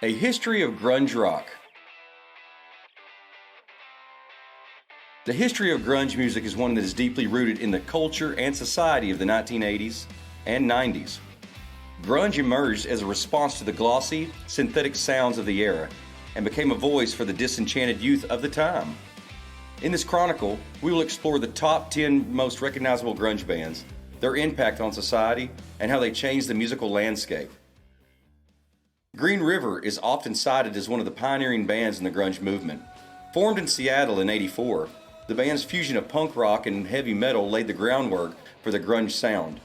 A history of grunge rock. The history of grunge music is one that is deeply rooted in the culture and society of the 1980s and 90s. Grunge emerged as a response to the glossy, synthetic sounds of the era and became a voice for the disenchanted youth of the time. In this chronicle, we will explore the top 10 most recognizable grunge bands, their impact on society, and how they changed the musical landscape. Green River is often cited as one of the pioneering bands in the grunge movement. Formed in Seattle in '84, the band's fusion of punk rock and heavy metal laid the groundwork for the grunge sound.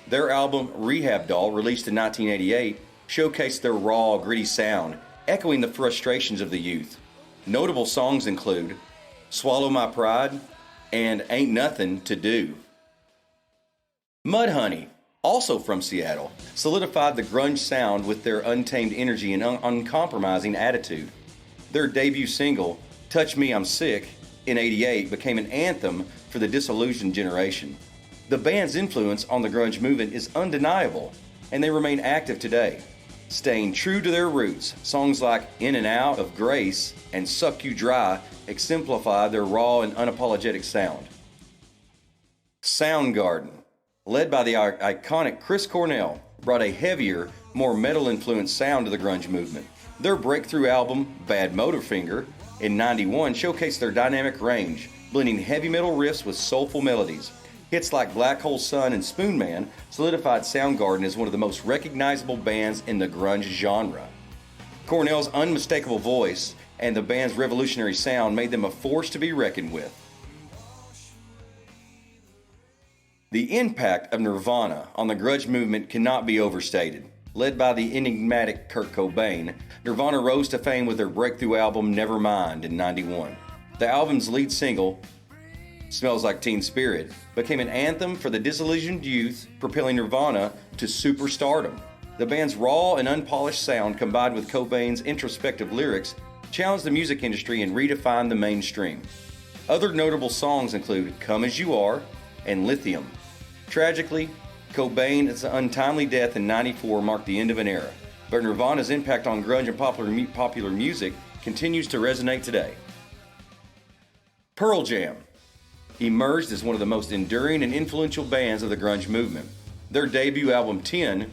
Their album Rehab Doll, released in 1988, showcased their raw, gritty sound, echoing the frustrations of the youth. Notable songs include Swallow My Pride and Ain't Nothing to Do. Mudhoney, also from Seattle, solidified the grunge sound with their untamed energy and uncompromising attitude. Their debut single, Touch Me I'm Sick, in '88 became an anthem for the disillusioned generation. The band's influence on the grunge movement is undeniable, and they remain active today. Staying true to their roots, songs like In and Out of Grace and Suck You Dry exemplify their raw and unapologetic sound. Soundgarden, led by the iconic Chris Cornell, brought a heavier, more metal-influenced sound to the grunge movement. Their breakthrough album, Bad Motorfinger, in '91 showcased their dynamic range, blending heavy metal riffs with soulful melodies. Hits like Black Hole Sun and Spoon Man solidified Soundgarden as one of the most recognizable bands in the grunge genre. Cornell's unmistakable voice and the band's revolutionary sound made them a force to be reckoned with. The impact of Nirvana on the grunge movement cannot be overstated. Led by the enigmatic Kurt Cobain, Nirvana rose to fame with their breakthrough album Nevermind in '91. The album's lead single, Smells Like Teen Spirit, became an anthem for the disillusioned youth, propelling Nirvana to superstardom. The band's raw and unpolished sound, combined with Cobain's introspective lyrics, challenged the music industry and redefined the mainstream. Other notable songs include Come As You Are and Lithium. Tragically, Cobain's untimely death in '94 marked the end of an era, but Nirvana's impact on grunge and popular music continues to resonate today. Pearl Jam emerged as one of the most enduring and influential bands of the grunge movement. Their debut album 10,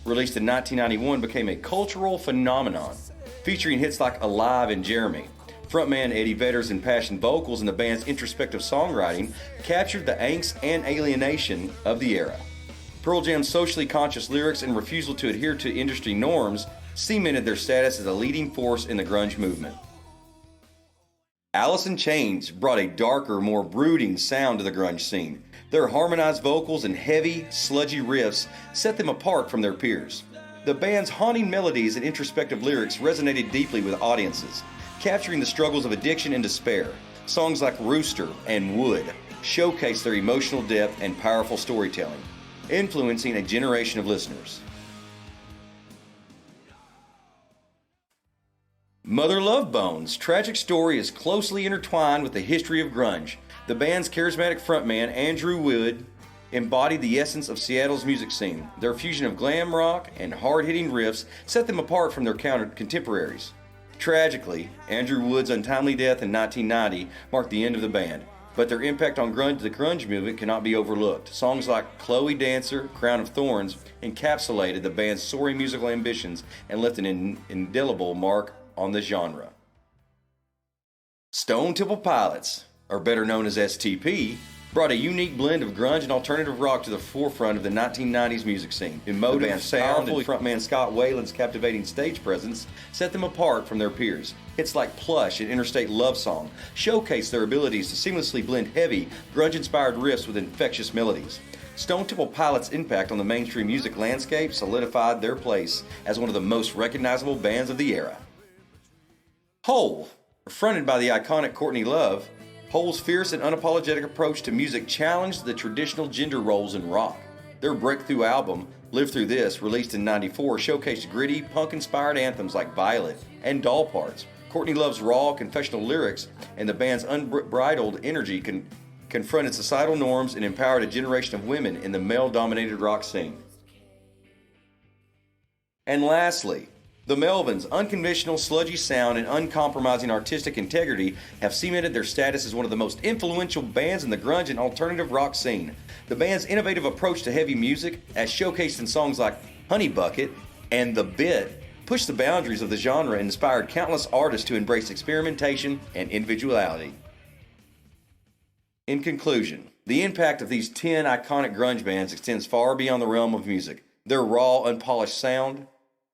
released in 1991, became a cultural phenomenon, featuring hits like Alive and Jeremy. Frontman Eddie Vedder's impassioned vocals and the band's introspective songwriting captured the angst and alienation of the era. Pearl Jam's socially conscious lyrics and refusal to adhere to industry norms cemented their status as a leading force in the grunge movement. Alice in Chains brought a darker, more brooding sound to the grunge scene. Their harmonized vocals and heavy, sludgy riffs set them apart from their peers. The band's haunting melodies and introspective lyrics resonated deeply with audiences, capturing the struggles of addiction and despair. Songs like Rooster and Wood showcase their emotional depth and powerful storytelling, influencing a generation of listeners. Mother Love Bone's tragic story is closely intertwined with the history of grunge. The band's charismatic frontman, Andrew Wood, embodied the essence of Seattle's music scene. Their fusion of glam rock and hard-hitting riffs set them apart from their contemporaries. Tragically, Andrew Wood's untimely death in 1990 marked the end of the band, but their impact on the grunge movement cannot be overlooked. Songs like Chloe Dancer, Crown of Thorns encapsulated the band's soaring musical ambitions and left an indelible mark on the genre. Stone Temple Pilots, or better known as STP, brought a unique blend of grunge and alternative rock to the forefront of the 1990s music scene. Emotive sound and frontman Scott Weiland's captivating stage presence set them apart from their peers. Hits like Plush and Interstate Love Song showcase their abilities to seamlessly blend heavy, grunge-inspired riffs with infectious melodies. Stone Temple Pilots' impact on the mainstream music landscape solidified their place as one of the most recognizable bands of the era. Hole, fronted by the iconic Courtney Love, Hole's fierce and unapologetic approach to music challenged the traditional gender roles in rock. Their breakthrough album, Live Through This, released in '94, showcased gritty, punk-inspired anthems like Violet and Doll Parts. Courtney Love's raw, confessional lyrics and the band's unbridled energy confronted societal norms and empowered a generation of women in the male-dominated rock scene. And lastly, The Melvins' unconventional, sludgy sound and uncompromising artistic integrity have cemented their status as one of the most influential bands in the grunge and alternative rock scene. The band's innovative approach to heavy music, as showcased in songs like Honey Bucket and The Bit, pushed the boundaries of the genre and inspired countless artists to embrace experimentation and individuality. In conclusion, the impact of these 10 iconic grunge bands extends far beyond the realm of music. Their raw, unpolished sound,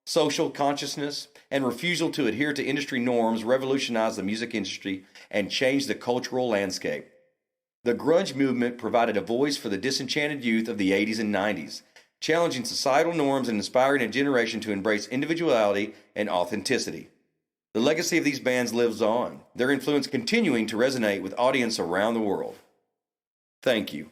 social consciousness, and refusal to adhere to industry norms revolutionized the music industry and changed the cultural landscape. The grunge movement provided a voice for the disenchanted youth of the 80s and 90s, challenging societal norms and inspiring a generation to embrace individuality and authenticity. The legacy of these bands lives on, their influence continuing to resonate with audiences around the world. Thank you.